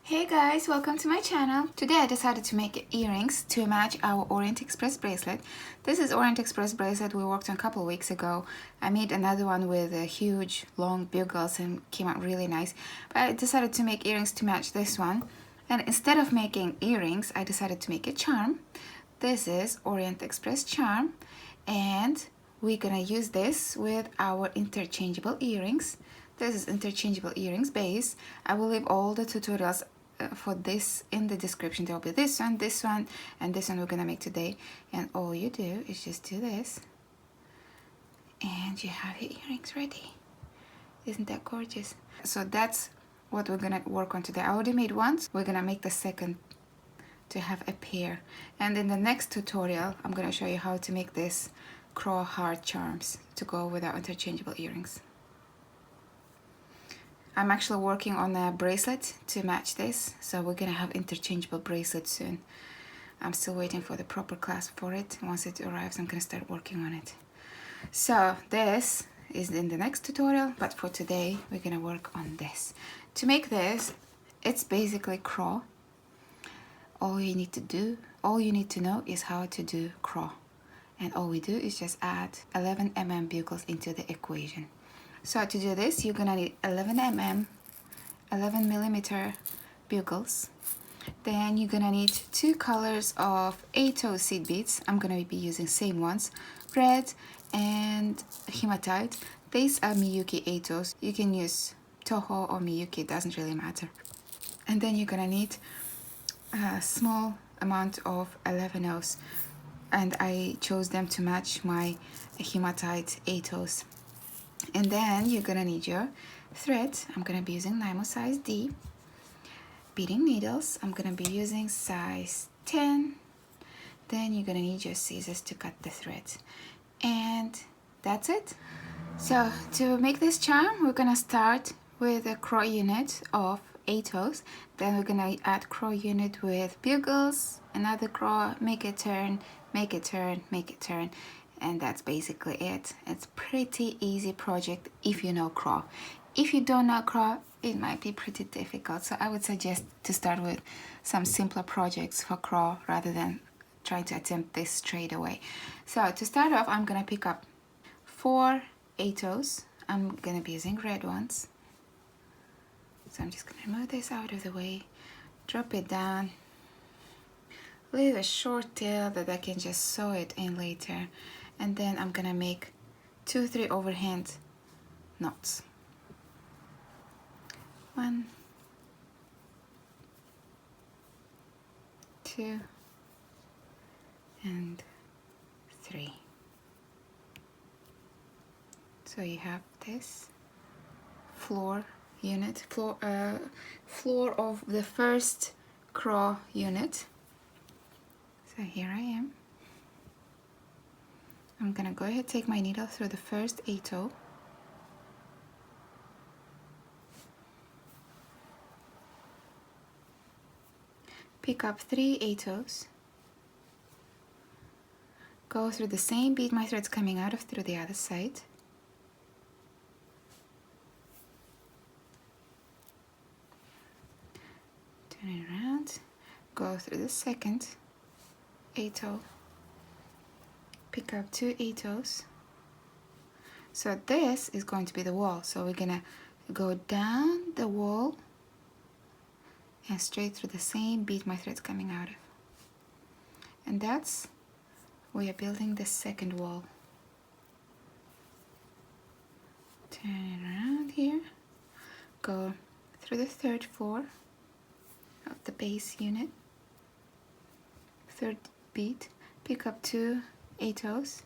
Hey guys, welcome to my channel. Today I decided to make earrings to match our Orient Express bracelet. This is Orient Express bracelet we worked on a couple weeks ago. I made another one with a huge long bugles and came out really nice. But I decided to make earrings to match this one. And instead of making earrings, I decided to make a charm. This is Orient Express charm. And we're gonna use this with our interchangeable earrings. This is interchangeable earrings base. I will leave all the tutorials for this in the description. There will be this one, and this one we're gonna make today. And all you do is just do this, and you have your earrings ready. Isn't that gorgeous? So that's what we're gonna work on today. I already made one. We're gonna make the second to have a pair. And in the next tutorial, I'm gonna show you how to make this CRAW heart charms to go with our interchangeable earrings. I'm actually working on a bracelet to match this, so we're gonna have interchangeable bracelets soon. I'm still waiting for the proper clasp for it. Once it arrives, I'm gonna start working on it. So this is in the next tutorial, but for today, we're gonna work on this. To make this, it's basically CRAW. All you need to know is how to do CRAW. And all we do is just add 11 mm bugles into the equation. So to do this, you're gonna need 11 mm, 11 millimeter bugles. Then you're gonna need 2 colors of Toho seed beads. I'm gonna be using same ones, red and hematite. These are Miyuki Tohs. You can use Toho or Miyuki, it doesn't really matter. And then you're gonna need a small amount of 11-0s, and I chose them to match my hematite Tohs. And then you're gonna need your thread. I'm gonna be using Nymo size D. Beading needles, I'm gonna be using size 10. Then you're gonna need your scissors to cut the thread. And that's it. So to make this charm, we're gonna start with a CRAW unit of Tohs. Then we're gonna add CRAW unit with bugles, another CRAW, make a turn, make a turn, make a turn. And that's basically it. It's pretty easy project if you know CRAW. If you don't know CRAW, it might be pretty difficult. So I would suggest to start with some simpler projects for CRAW rather than trying to attempt this straight away. So to start off, I'm gonna pick up 4 Tohs. I'm gonna be using red ones. So I'm just gonna move this out of the way, drop it down, leave a short tail that I can just sew it in later. And then I'm gonna make 2-3 overhand knots. 1, 2, and 3. So you have this floor unit, floor of the first CRAW unit. So here I am. I'm gonna go ahead, take my needle through the first Toho. Pick up 3 Tohs. Go through the same bead my thread's coming out of through the other side. Turn it around. Go through the second Toho. Pick up 2 Tohs. So this is going to be the wall. So we're gonna go down the wall and straight through the same bead my thread's coming out of. And that's, we are building the second wall. Turn it around here. Go through the third floor of the base unit. Third bead. Pick up 2 Tohs,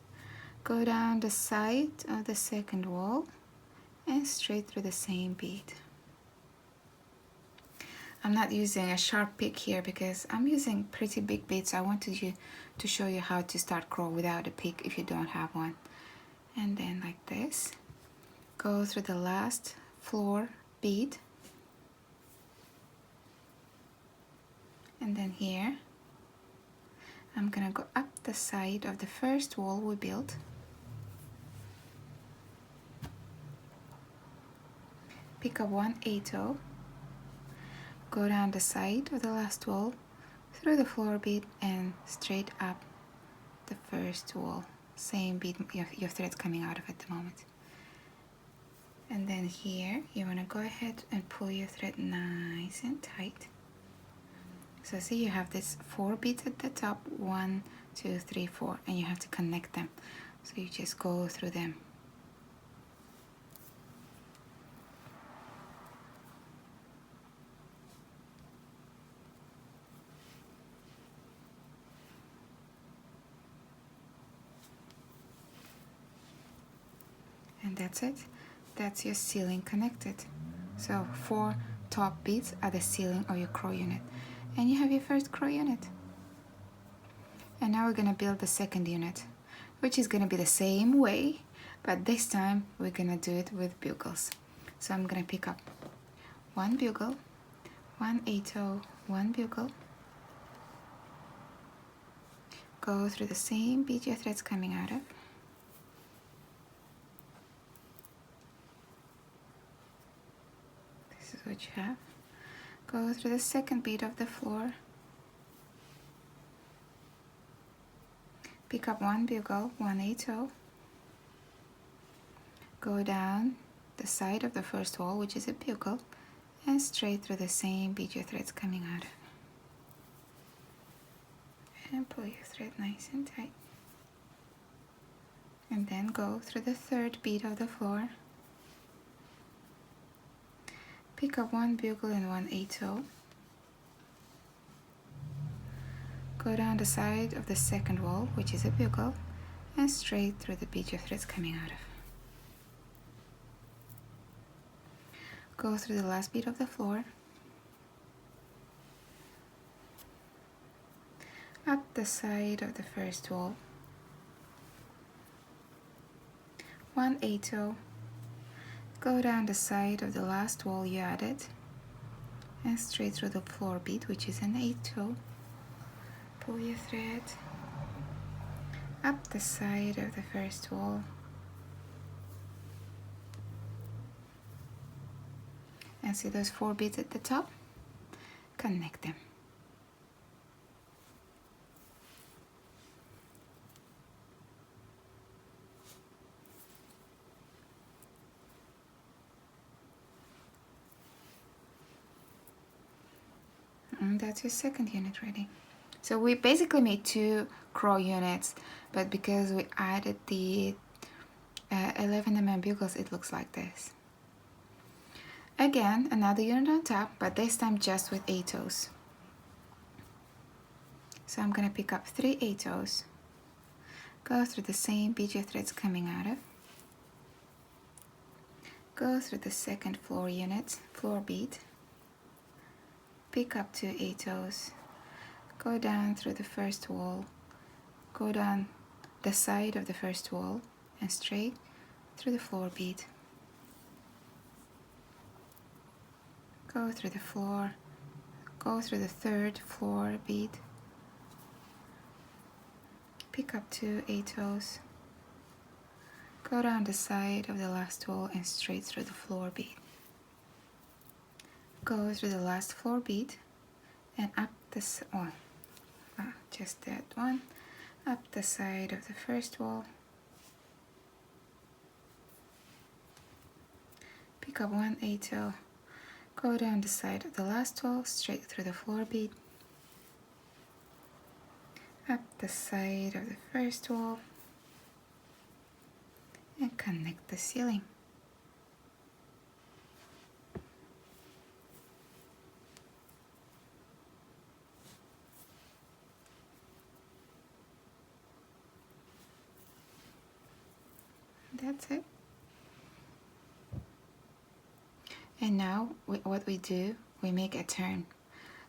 go down the side of the second wall and straight through the same bead. I'm not using a sharp pick here because I'm using pretty big beads. I wanted to show you how to start CRAW without a pick if you don't have one. And then like this, go through the last floor bead. And then here, I'm gonna go up the side of the first wall we built. Pick up 1 Toho, go down the side of the last wall, through the floor bead and straight up the first wall. Same bead your thread's coming out of at the moment. And then here you want to go ahead and pull your thread nice and tight. So see, you have this 4 beads at the top, 1, 2, 3, 4, and you have to connect them. So you just go through them. And that's it. That's your ceiling connected. So 4 top beads are the ceiling of your CRAW unit. And you have your first CRAW unit. And now we're going to build the second unit, which is going to be the same way, but this time we're going to do it with bugles. So I'm going to pick up 1 bugle, 1 Toho, 1 bugle, go through the same bead your thread's coming out of, this is what you have, go through the second bead of the floor, pick up 1 bugle, 1 Toho, go down the side of the first wall, which is a bugle, and straight through the same bead your thread's coming out of. And pull your thread nice and tight. And then go through the third bead of the floor. Pick up 1 bugle and 1 Toho. Go down the side of the second wall, which is a bugle, and straight through the bead your thread's coming out of. Go through the last bead of the floor. Up the side of the first wall. 1 Toho. Go down the side of the last wall you added, and straight through the floor bead, which is an Toho. Pull your thread up the side of the first wall, and see those 4 beads at the top? Connect them. And that's your second unit ready. So we basically made 2 CRAW units, but because we added the 11mm bugles, it looks like this. Again, another unit on top, but this time just with To's. So I'm going to pick up 3 To's, go through the same bead your thread's coming out of, go through the second floor unit, floor bead, pick up 2 To's, go down through the first wall, go down the side of the first wall and straight through the floor bead. Go through the floor, go through the third floor bead, pick up 2 To's, go down the side of the last wall and straight through the floor bead. Go through the last floor bead and up this one, just that one, up the side of the first wall, pick up 1 Toho, go down the side of the last wall, straight through the floor bead, up the side of the first wall, and connect the ceiling. That's it. And now what we do, we make a turn.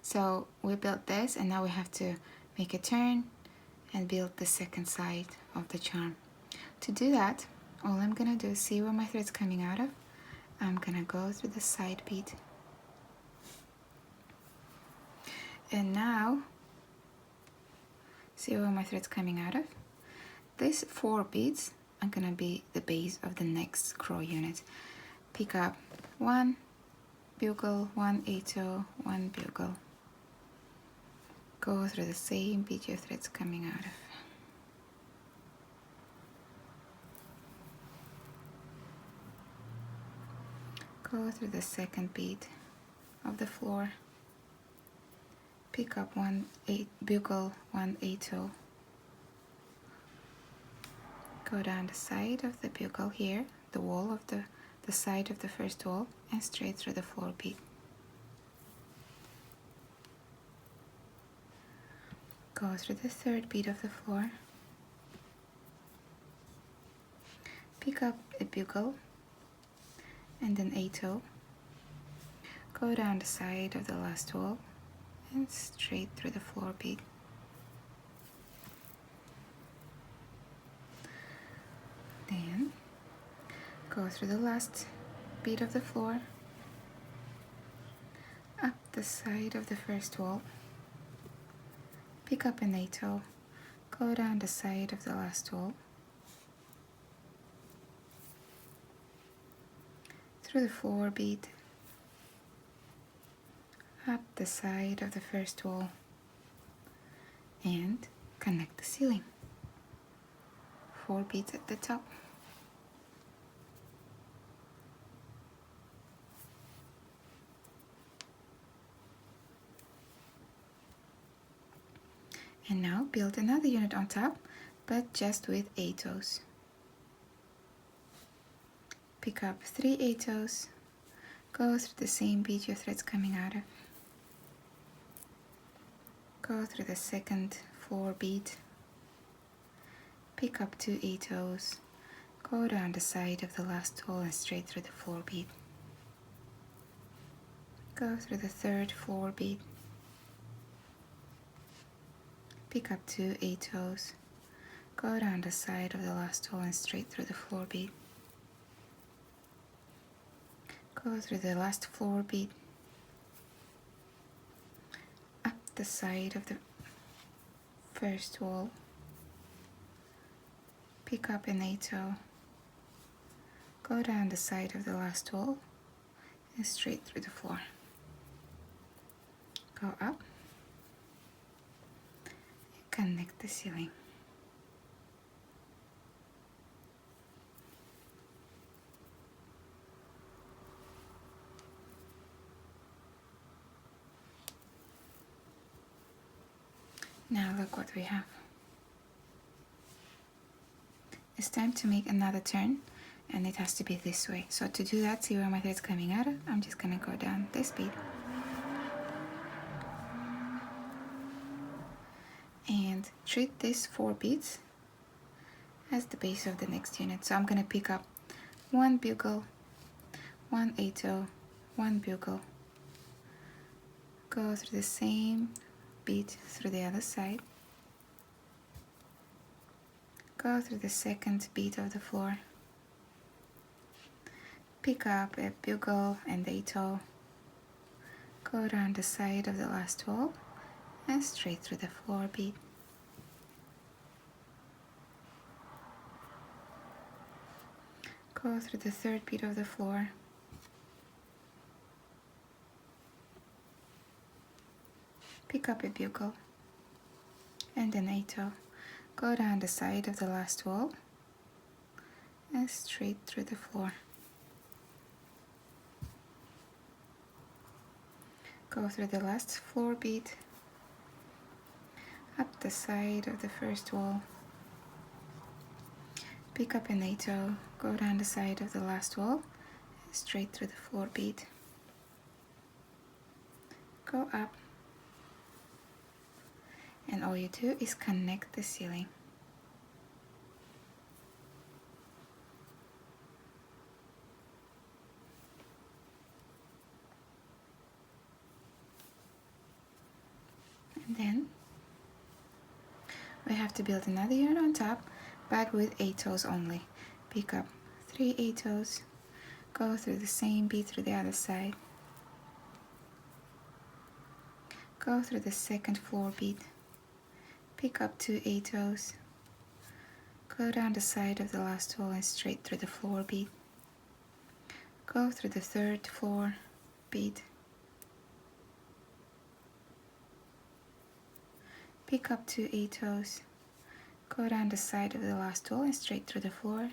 So we built this and now we have to make a turn and build the second side of the charm. To do that, all I'm gonna do is see where my thread's coming out of. I'm gonna go through the side bead. And now, see where my thread's coming out of? These 4 beads are gonna be the base of the next CRAW unit. Pick up 1, bugle, 1 ATO, 1 bugle. Go through the same bead your thread's coming out of. Go through the second bead of the floor. Pick up bugle, 1 ATO. Go down the side of the bugle here, the wall of the side of the first wall, and straight through the floor bead. Go through the third bead of the floor. Pick up a bugle and an ATO. Go down the side of the last wall and straight through the floor bead. Then go through the last bead of the floor, up the side of the first wall, pick up an ATO, go down the side of the last wall, through the floor bead, up the side of the first wall, and connect the ceiling. 4 beads at the top. And now build another unit on top, but just with ATOs. Pick up 3 ATOs, go through the same bead your thread's coming out of. Go through the second floor bead. Pick up 2 ATOs, go down the side of the last wall and straight through the floor bead. Go through the third floor bead. Pick up 2 ATOs, go down the side of the last wall and straight through the floor bead. Go through the last floor bead, up the side of the first wall, pick up an ATO, go down the side of the last wall and straight through the floor. Go up, connect the ceiling. Now look what we have. It's time to make another turn, and it has to be this way. So to do that, see where my thread's coming out of? I'm just gonna go down this bead and treat these 4 beads as the base of the next unit. So I'm gonna pick up 1 bugle, 1 ATO, 1 bugle, go through the same bead through the other side, go through the second bead of the floor, pick up a bugle and ATO, go down the side of the last wall and straight through the floor bead. Go through the third bead of the floor, pick up a bugle and an ATO, go down the side of the last wall and straight through the floor. Go through the last floor bead, up the side of the first wall, pick up an ATO, go down the side of the last wall and straight through the floor bead. Go up, and all you do is connect the ceiling. And then we have to build another unit on top, but with ATOs only. Pick up 3 ATOs, go through the same bead through the other side, go through the second floor bead, pick up 2 ATOs, go down the side of the last wall and straight through the floor bead, go through the third floor, bead, pick up 2 ATOs, go down the side of the last tool and straight through the floor,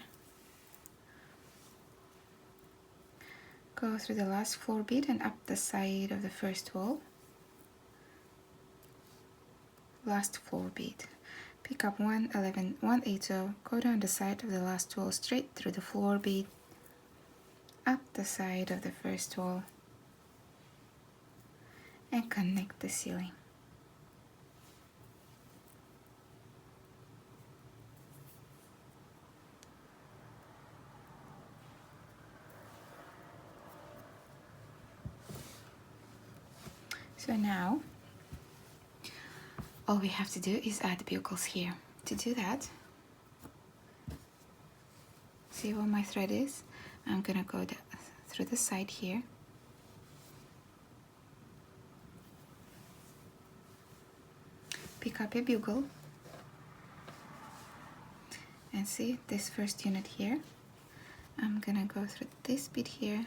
go through the last floor bead and up the side of the first wall, last floor bead, pick up 1 ATO, go down the side of the last wall straight through the floor bead, up the side of the first wall, and connect the ceiling. So now all we have to do is add the bugles here. To do that, see where my thread is? I'm gonna go through the side here, pick up a bugle, and see this first unit here. I'm gonna go through this bead here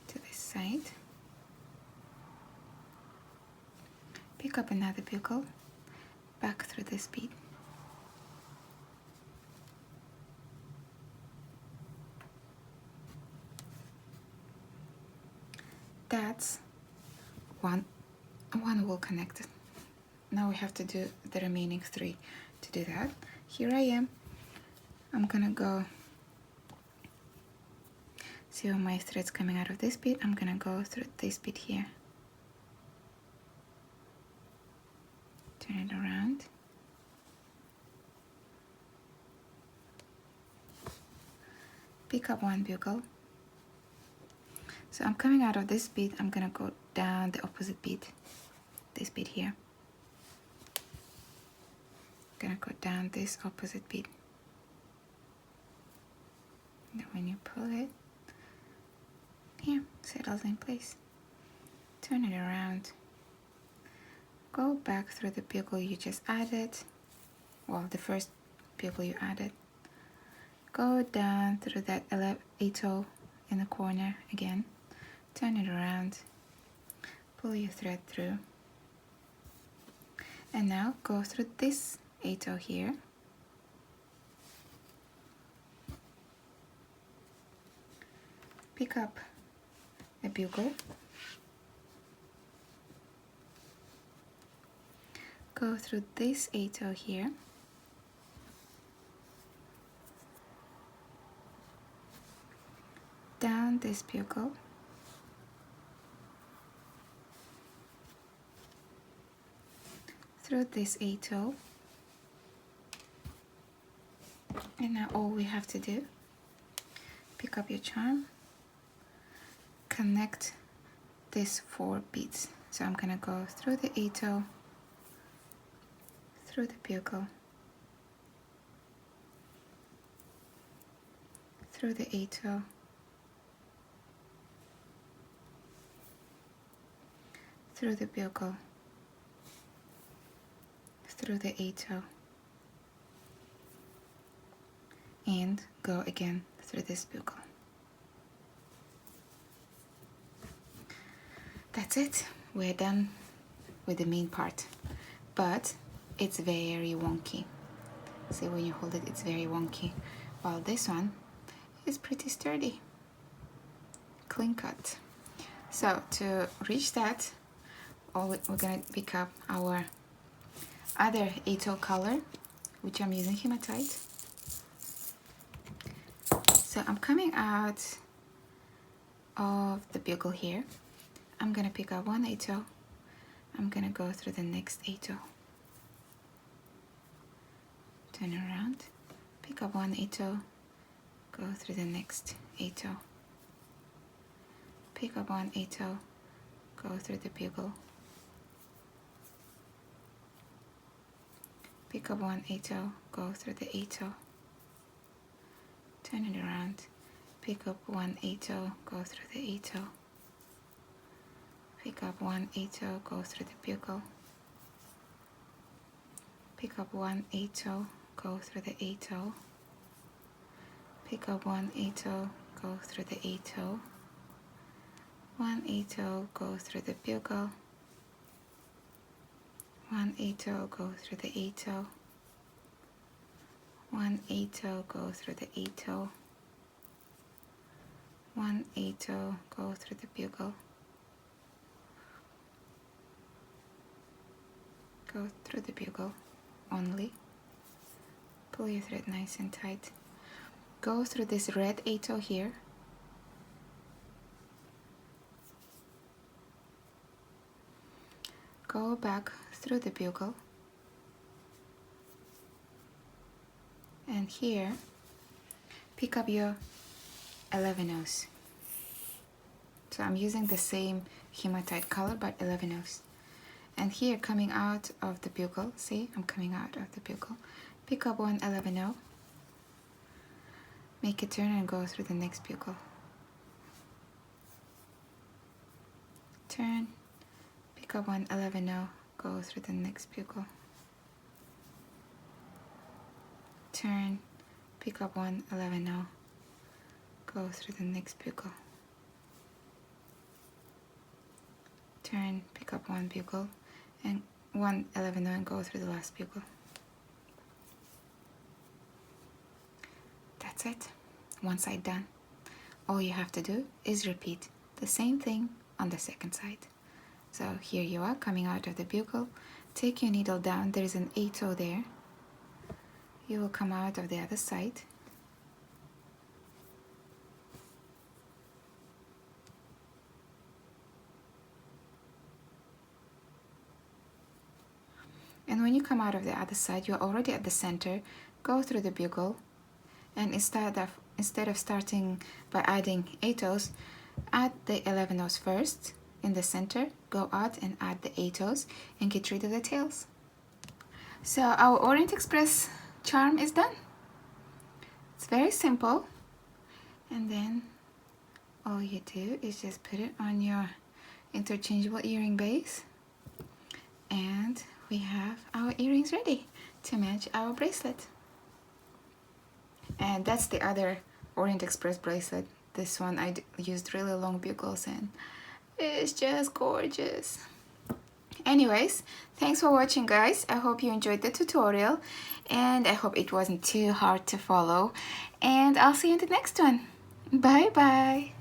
to this side, pick up another bugle, back through this bead, that's one wool connected. Now we have to do the remaining 3. To do that, here I am, I'm gonna go, see all my threads coming out of this bead, I'm gonna go through this bead here, turn it around, pick up 1 bugle. So I'm coming out of this bead, I'm gonna go down the opposite bead, this bead here. Gonna go down this opposite bead. Then when you pull it, here, settles in place. Turn it around. Go back through the bugle you just added, well, the first bugle you added. Go down through that 8 in the corner again. Turn it around, pull your thread through, and now go through this 8 here, pick up a bugle, go through this 8 here, down this bugle, through this 8, and now all we have to do, pick up your charm, connect these 4 beads. So I'm gonna go through the 8, through the bugle, through the 8, through the bugle, through the 8, and go again through this bugle. That's it. We're done with the main part, but it's very wonky. See, when you hold it, it's very wonky, while this one is pretty sturdy, clean cut. So to reach that, we're gonna pick up our other 8 color, which I'm using hematite. So I'm coming out of the bugle here. I'm gonna pick up 1 8. I'm gonna go through the next 8. Turn around, pick up 1 8, go through the next 8. Pick up 1 8, go through the bugle. Pick up 1 8, go through the 8. Turn it around, pick up 1 8, go through the 8. Pick up 1 8, go through the bugle. Pick up 1 8, go through the 8. Pick up 1 8, go through the 8. 1 Toho, go through the bugle, 1 Toho, go through the Toho, 1 Toho, go through the Toho, 1 Toho, go through the bugle, go through the bugle only, pull your thread nice and tight, go through this red Toho here, go back through the bugle, and here pick up your 11/0. So I'm using the same hematite color but 11/0. And here coming out of the bugle, see, I'm coming out of the bugle, pick up one 11/0, make a turn and go through the next bugle, turn, pick up one 11/0, go through the next bugle, turn, pick up one 11/0, go through the next bugle, turn, pick up one bugle and one 11/0 and go through the last bugle. That's it. One side done. All you have to do is repeat the same thing on the second side. So here you are coming out of the bugle, take your needle down, there is an Toho there, you will come out of the other side, and when you come out of the other side, you're already at the center, go through the bugle, and instead of starting by adding To's, add the 11/0 first in the center, go out and add the To's and get rid of the tails. So our Orient Express charm is done. It's very simple, and then all you do is just put it on your interchangeable earring base, and we have our earrings ready to match our bracelet. And that's the other Orient Express bracelet. This one I used really long bugles and it's just gorgeous. Anyways, thanks for watching, guys. I hope you enjoyed the tutorial and I hope it wasn't too hard to follow, and I'll see you in the next one. Bye bye.